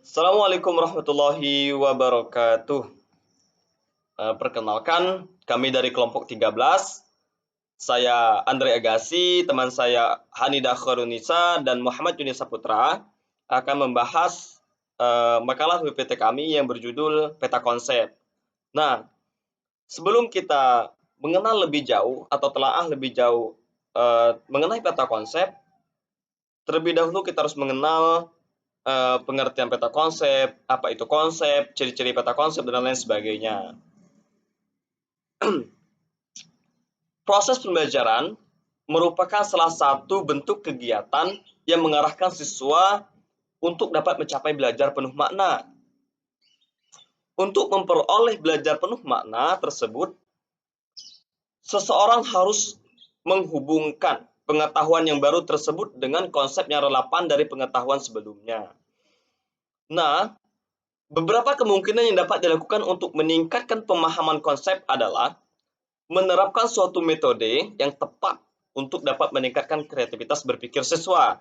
Assalamualaikum warahmatullahi wabarakatuh. Perkenalkan, kami dari kelompok 13. Saya Andre Agassi, teman saya Hanidah Khairunisa dan Muhammad Yuni Saputra akan membahas makalah PPT kami yang berjudul Peta Konsep. Nah, sebelum kita mengenal lebih jauh atau telaah lebih jauh mengenai peta konsep, terlebih dahulu kita harus mengenal pengertian peta konsep, apa itu konsep, ciri-ciri peta konsep, dan lain sebagainya. Proses pembelajaran merupakan salah satu bentuk kegiatan yang mengarahkan siswa untuk dapat mencapai belajar penuh makna. Untuk memperoleh belajar penuh makna tersebut, seseorang harus menghubungkan pengetahuan yang baru tersebut dengan konsep yang relevan dari pengetahuan sebelumnya. Nah, beberapa kemungkinan yang dapat dilakukan untuk meningkatkan pemahaman konsep adalah menerapkan suatu metode yang tepat untuk dapat meningkatkan kreativitas berpikir siswa.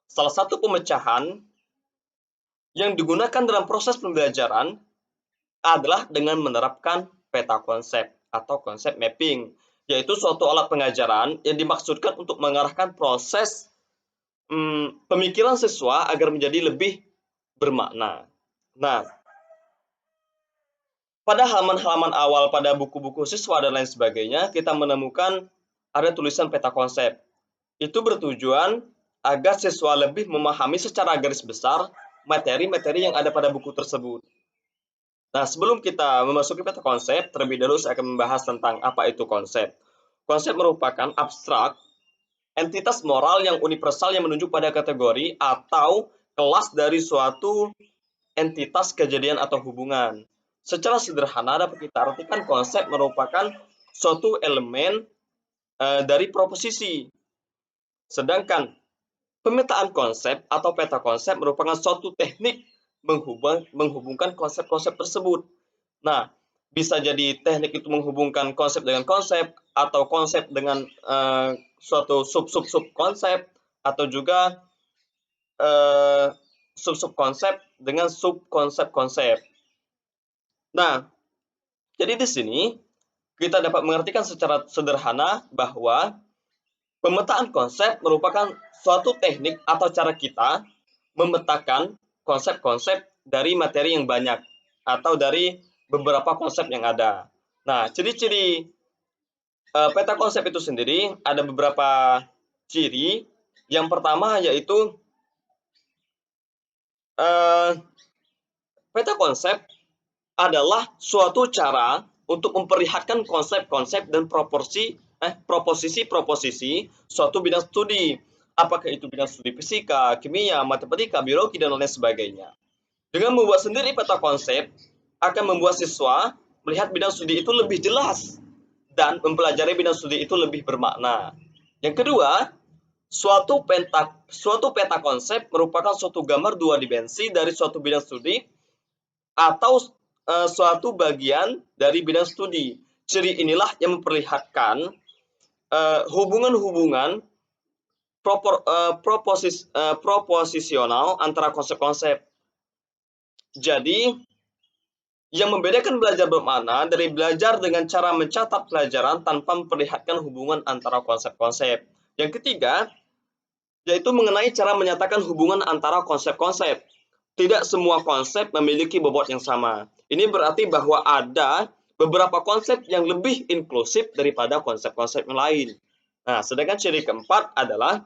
Salah satu pemecahan yang digunakan dalam proses pembelajaran adalah dengan menerapkan peta konsep atau konsep mapping, yaitu suatu alat pengajaran yang dimaksudkan untuk mengarahkan proses pemikiran siswa agar menjadi lebih bermakna. Nah, pada halaman-halaman awal pada buku-buku siswa dan lain sebagainya, kita menemukan ada tulisan peta konsep. Itu bertujuan agar siswa lebih memahami secara garis besar materi-materi yang ada pada buku tersebut. Nah, sebelum kita memasuki peta konsep, terlebih dahulu saya akan membahas tentang apa itu konsep. Konsep merupakan abstrak, entitas moral yang universal yang menunjuk pada kategori atau kelas dari suatu entitas kejadian atau hubungan. Secara sederhana dapat kita artikan konsep merupakan suatu elemen dari proposisi. Sedangkan pemetaan konsep atau peta konsep merupakan suatu teknik menghubungkan konsep-konsep tersebut. Nah, bisa jadi teknik itu menghubungkan konsep dengan konsep atau konsep dengan suatu sub-sub-sub konsep atau juga sub-sub konsep dengan sub konsep-konsep. Nah, jadi di sini kita dapat mengartikan secara sederhana bahwa pemetaan konsep merupakan suatu teknik atau cara kita memetakan konsep-konsep dari materi yang banyak atau dari beberapa konsep yang ada. Nah, ciri-ciri peta konsep itu sendiri ada beberapa ciri. Yang pertama yaitu uh, peta konsep adalah suatu cara untuk memperlihatkan konsep-konsep dan proposisi-proposisi suatu bidang studi. Apakah itu bidang studi fisika, kimia, matematika, biologi, dan lain sebagainya. Dengan membuat sendiri peta konsep, akan membuat siswa melihat bidang studi itu lebih jelas dan mempelajari bidang studi itu lebih bermakna. Yang kedua, suatu peta konsep merupakan suatu gambar dua dimensi dari suatu bidang studi atau suatu bagian dari bidang studi. Ciri inilah yang memperlihatkan hubungan-hubungan proposisional antara konsep-konsep. Jadi, yang membedakan belajar bermakna dari belajar dengan cara mencatat pelajaran tanpa memperlihatkan hubungan antara konsep-konsep. Yang ketiga, yaitu mengenai cara menyatakan hubungan antara konsep-konsep. Tidak semua konsep memiliki bobot yang sama. Ini berarti bahwa ada beberapa konsep yang lebih inklusif daripada konsep-konsep yang lain. Nah, sedangkan ciri keempat adalah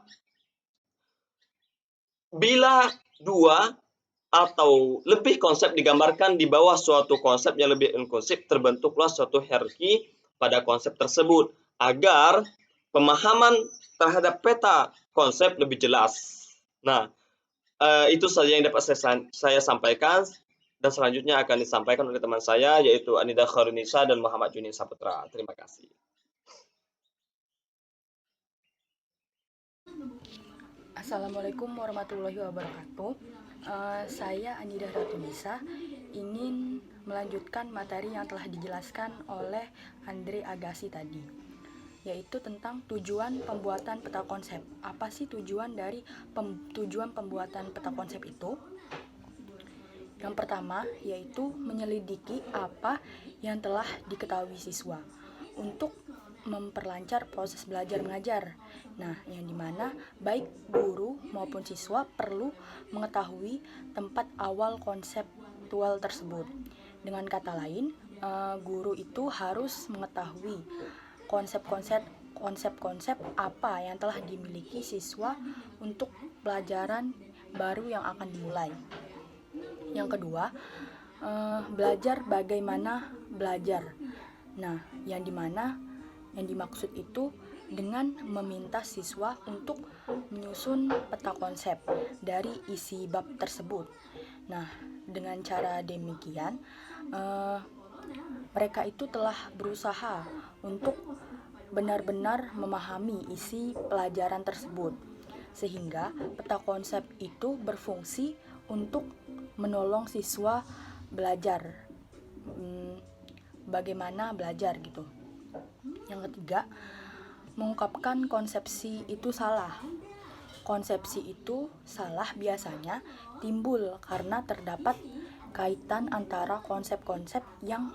bila dua atau lebih konsep digambarkan di bawah suatu konsep yang lebih inklusif, terbentuklah suatu hierarki pada konsep tersebut agar pemahaman terhadap peta konsep lebih jelas. Nah, itu saja yang dapat saya sampaikan dan selanjutnya akan disampaikan oleh teman saya yaitu Anida Khairunisa dan Muhammad Juni Saputra. Terima kasih. Assalamualaikum warahmatullahi wabarakatuh. Saya Anidah Ratunisa ingin melanjutkan materi yang telah dijelaskan oleh Andre Agassi tadi, yaitu tentang tujuan pembuatan peta konsep. Apa sih tujuan dari tujuan pembuatan peta konsep itu? Yang pertama yaitu menyelidiki apa yang telah diketahui siswa untuk memperlancar proses belajar mengajar. Nah, yang dimana baik guru maupun siswa perlu mengetahui tempat awal konseptual tersebut. Dengan kata lain, guru itu harus mengetahui konsep-konsep apa yang telah dimiliki siswa untuk pelajaran baru yang akan dimulai. Yang kedua, belajar bagaimana belajar. Nah, yang dimaksud itu dengan meminta siswa untuk menyusun peta konsep dari isi bab tersebut. Nah, dengan cara demikian, mereka itu telah berusaha untuk benar-benar memahami isi pelajaran tersebut, sehingga peta konsep itu berfungsi untuk menolong siswa belajar, bagaimana belajar gitu. Yang ketiga, mengungkapkan konsepsi itu salah. Konsepsi itu salah biasanya timbul karena terdapat kaitan antara konsep-konsep yang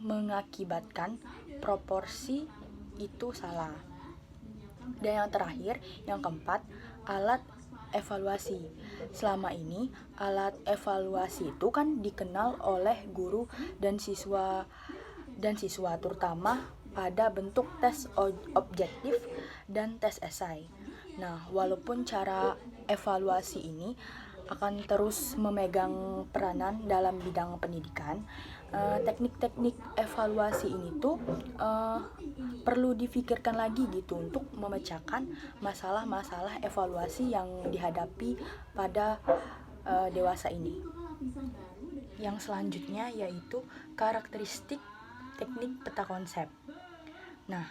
mengakibatkan proporsi itu salah. Dan yang terakhir, yang keempat, alat evaluasi. Selama ini alat evaluasi itu kan dikenal oleh guru dan siswa terutama pada bentuk tes objektif dan tes esai. Nah, walaupun cara evaluasi ini akan terus memegang peranan dalam bidang pendidikan, teknik-teknik evaluasi ini tuh perlu difikirkan lagi gitu untuk memecahkan masalah-masalah evaluasi yang dihadapi pada dewasa ini. Yang selanjutnya yaitu karakteristik teknik peta konsep. Nah,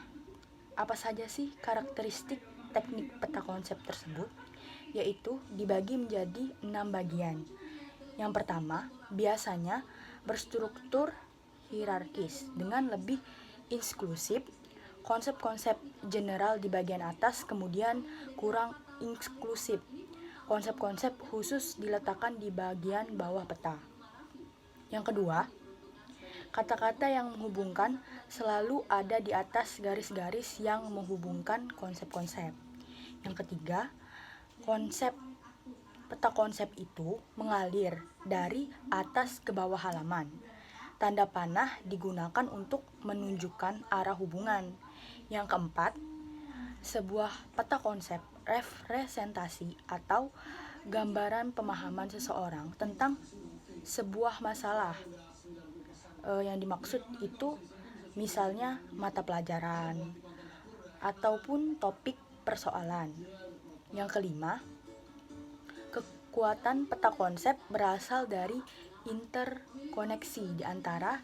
apa saja sih karakteristik teknik peta konsep tersebut? Yaitu dibagi menjadi 6 bagian. Yang pertama, biasanya berstruktur hierarkis dengan lebih inklusif. Konsep-konsep general di bagian atas, kemudian kurang inklusif. Konsep-konsep khusus diletakkan di bagian bawah peta. Yang kedua, kata-kata yang menghubungkan selalu ada di atas garis-garis yang menghubungkan konsep-konsep. Yang ketiga, peta konsep itu mengalir dari atas ke bawah halaman. Tanda panah digunakan untuk menunjukkan arah hubungan. Yang keempat, sebuah peta konsep representasi atau gambaran pemahaman seseorang tentang sebuah masalah. Yang dimaksud itu misalnya mata pelajaran ataupun topik persoalan. Yang kelima, kekuatan peta konsep berasal dari interkoneksi di antara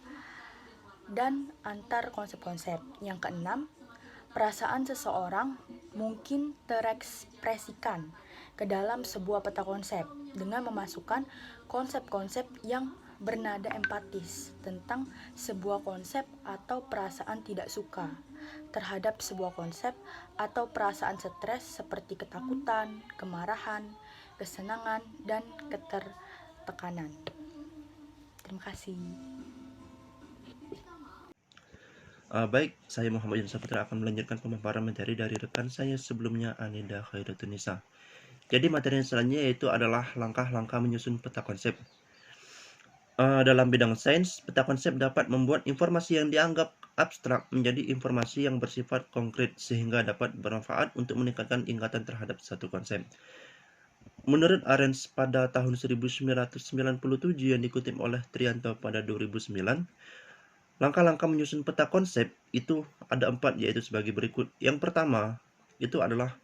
dan antar konsep-konsep. Yang keenam, perasaan seseorang mungkin terekspresikan ke dalam sebuah peta konsep dengan memasukkan konsep-konsep yang bernada empatis tentang sebuah konsep atau perasaan tidak suka terhadap sebuah konsep atau perasaan stres seperti ketakutan, kemarahan, kesenangan, dan ketertekanan. Terima kasih. Baik, saya Muhammad Yunus Saputra akan melanjutkan pemaparan materi dari rekan saya sebelumnya, Anida Khairutunisa. Jadi materi selanjutnya yaitu adalah langkah-langkah menyusun peta konsep. Dalam bidang sains, peta konsep dapat membuat informasi yang dianggap abstrak menjadi informasi yang bersifat konkret sehingga dapat bermanfaat untuk meningkatkan ingatan terhadap satu konsep. Menurut Arens pada tahun 1997 yang dikutip oleh Trianto pada 2009, langkah-langkah menyusun peta konsep itu ada 4, yaitu sebagai berikut. Yang pertama itu adalah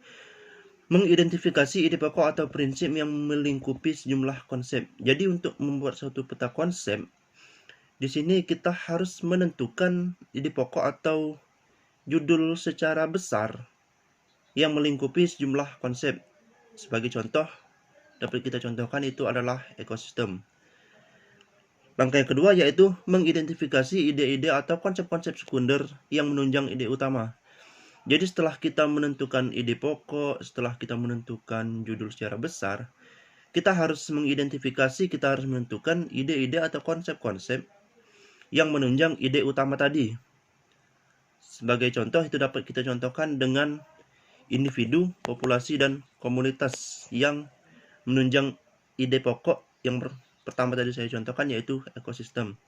mengidentifikasi ide pokok atau prinsip yang melingkupi sejumlah konsep. Jadi untuk membuat suatu peta konsep, di sini kita harus menentukan ide pokok atau judul secara besar yang melingkupi sejumlah konsep. Sebagai contoh, dapat kita contohkan itu adalah ekosistem. Langkah yang kedua yaitu mengidentifikasi ide-ide atau konsep-konsep sekunder yang menunjang ide utama. Jadi setelah kita menentukan ide pokok, setelah kita menentukan judul secara besar, kita harus mengidentifikasi, kita harus menentukan ide-ide atau konsep-konsep yang menunjang ide utama tadi. Sebagai contoh, itu dapat kita contohkan dengan individu, populasi, dan komunitas yang menunjang ide pokok yang pertama tadi saya contohkan, yaitu ekosistem.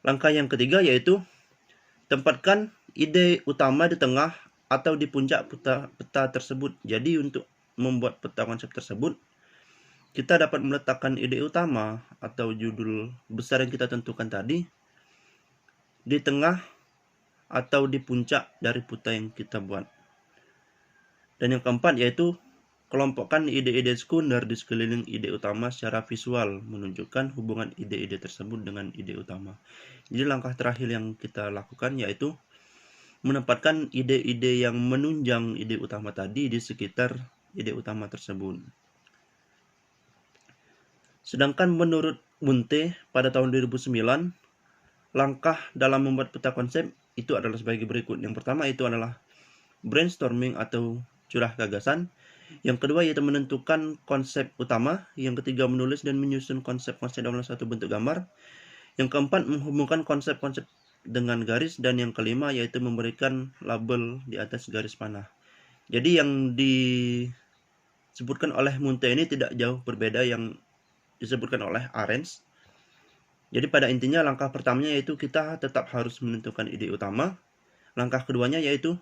Langkah yang ketiga yaitu tempatkan ide utama di tengah atau di puncak peta tersebut. Jadi untuk membuat peta konsep tersebut, kita dapat meletakkan ide utama atau judul besar yang kita tentukan tadi di tengah atau di puncak dari peta yang kita buat. Dan yang keempat yaitu kelompokkan ide-ide sekunder di sekeliling ide utama secara visual, menunjukkan hubungan ide-ide tersebut dengan ide utama. Jadi langkah terakhir yang kita lakukan yaitu menempatkan ide-ide yang menunjang ide utama tadi di sekitar ide utama tersebut. Sedangkan menurut Wundt pada tahun 2009, langkah dalam membuat peta konsep itu adalah sebagai berikut. Yang pertama itu adalah brainstorming atau curah gagasan. Yang kedua yaitu menentukan konsep utama. Yang ketiga menulis dan menyusun konsep-konsep dalam satu bentuk gambar. Yang keempat menghubungkan konsep-konsep dengan garis. Dan yang kelima yaitu memberikan label di atas garis panah. Jadi yang disebutkan oleh Wundt ini tidak jauh berbeda yang disebutkan oleh Arendt. Jadi pada intinya langkah pertamanya yaitu kita tetap harus menentukan ide utama. Langkah keduanya yaitu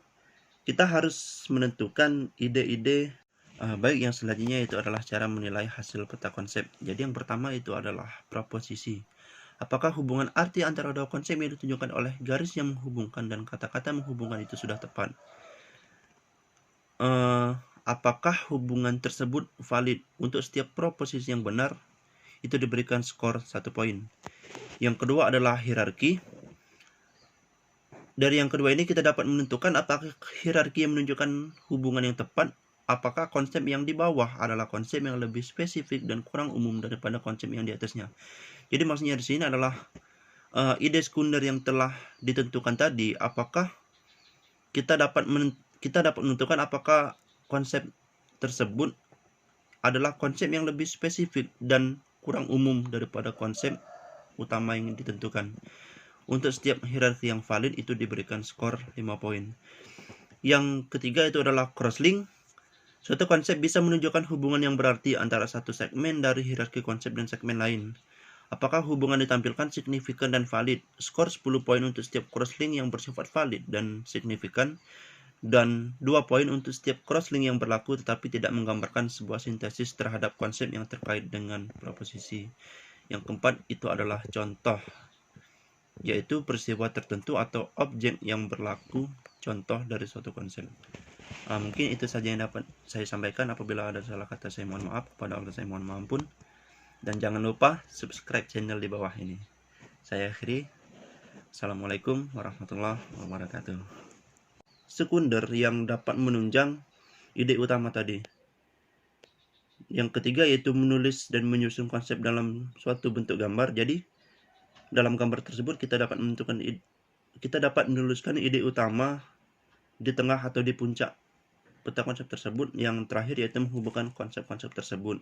kita harus menentukan ide-ide. Baik, yang selanjutnya itu adalah cara menilai hasil peta konsep. Jadi yang pertama itu adalah proposisi. Apakah hubungan arti antara dua konsep yang ditunjukkan oleh garis yang menghubungkan dan kata-kata menghubungkan itu sudah tepat? Apakah hubungan tersebut valid? Untuk setiap proposisi yang benar, itu diberikan skor 1 poin. Yang kedua adalah hierarki. Dari yang kedua ini kita dapat menentukan apakah hierarki yang menunjukkan hubungan yang tepat, apakah konsep yang di bawah adalah konsep yang lebih spesifik dan kurang umum daripada konsep yang di atasnya. Jadi maksudnya di sini adalah ide sekunder yang telah ditentukan tadi, apakah kita dapat menentukan apakah konsep tersebut adalah konsep yang lebih spesifik dan kurang umum daripada konsep utama yang ditentukan. Untuk setiap hierarki yang valid itu diberikan skor 5 poin. Yang ketiga itu adalah crosslink. Suatu konsep bisa menunjukkan hubungan yang berarti antara satu segmen dari hierarki konsep dan segmen lain. Apakah hubungan ditampilkan signifikan dan valid? Skor 10 poin untuk setiap crosslink yang bersifat valid dan signifikan, dan 2 poin untuk setiap crosslink yang berlaku tetapi tidak menggambarkan sebuah sintesis terhadap konsep yang terkait dengan proposisi. Yang keempat itu adalah contoh, yaitu peristiwa tertentu atau objek yang berlaku contoh dari suatu konsep. Mungkin itu saja yang dapat saya sampaikan. Apabila ada salah kata saya mohon maaf, kepada Allah saya mohon ampun. Dan jangan lupa subscribe channel di bawah ini. Saya akhiri. Assalamualaikum warahmatullahi wabarakatuh. Sekunder yang dapat menunjang ide utama tadi. Yang ketiga yaitu menulis dan menyusun konsep dalam suatu bentuk gambar. Jadi dalam gambar tersebut kita dapat menuliskan ide utama di tengah atau di puncak peta konsep tersebut. Yang terakhir yaitu menghubungkan konsep-konsep tersebut.